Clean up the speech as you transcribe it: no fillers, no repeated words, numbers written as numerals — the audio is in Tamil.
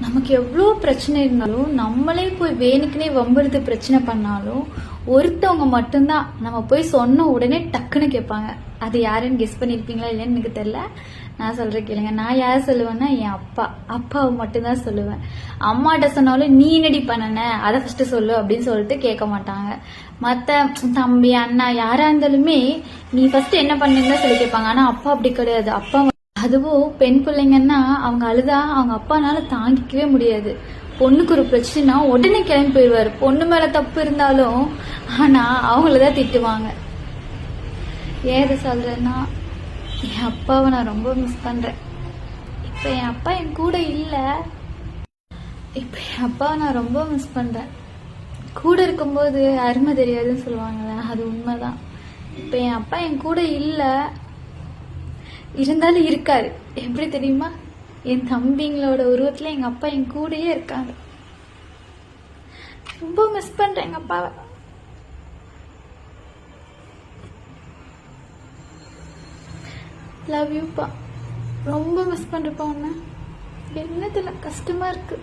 நமக்கு எவ்வளோ பிரச்சனை இருந்தாலும் நம்மளே போய் வேணுக்குனே வம்பெடுத்து பிரச்சனை பண்ணாலும் ஒருத்தவங்க மட்டும்தான் நம்ம போய் சொன்ன உடனே டக்குன்னு கேட்பாங்க. அது யாருன்னு கெஸ் பண்ணியிருப்பீங்களா இல்லைன்னு எனக்கு தெரியல. நான் சொல்கிறேன் கேளுங்க. நான் யார் சொல்லுவேன்னா என் அப்பாவை மட்டும்தான் சொல்லுவேன். அம்மாட்ட சொன்னாலும் நீ என்னடி பண்ணன அதை ஃபஸ்ட்டு சொல்லு அப்படின்னு சொல்லிட்டு கேட்க மாட்டாங்க. மற்ற தம்பி அண்ணா யாராக இருந்தாலுமே நீ ஃபஸ்ட்டு என்ன பண்ணுன்னு சொல்லி கேட்பாங்க. ஆனால் அப்பா அப்படி கிடையாது. அப்பா அதுவும் பெண் பிள்ளைங்கன்னா அவங்க அழுதா அவங்க அப்பானால தாங்கிக்கவே முடியாது. பொண்ணுக்கு ஒரு பிரச்சனைனா உடனே கிளம்பி போயிடுவாரு. பொண்ணு மேல தப்பு இருந்தாலும் ஆனா அவங்களதான் திட்டுவாங்க. ஏன் இதை சொல்றேன்னா என் அப்பாவை நான் ரொம்ப மிஸ் பண்றேன். இப்ப என் அப்பா என் கூட இல்ல. இப்ப என் அப்பாவை நான் ரொம்ப மிஸ் பண்றேன். கூட இருக்கும்போது அருமை தெரியாதுன்னு சொல்லுவாங்கல்ல, அது உண்மைதான். இப்ப என் அப்பா என் கூட இல்ல, இருந்தாலும் இருக்காரு. எப்படி தெரியுமா? என் தம்பிங்களோட உருவத்துல எங்க அப்பா என் கூடயே இருக்காங்க. ரொம்ப மிஸ் பண்றேன் எங்க அப்பாவை. லவ் யூப்பா. ரொம்ப மிஸ் பண்றப்பா. ஒண்ணு என்னதுல கஷ்டமா இருக்கு.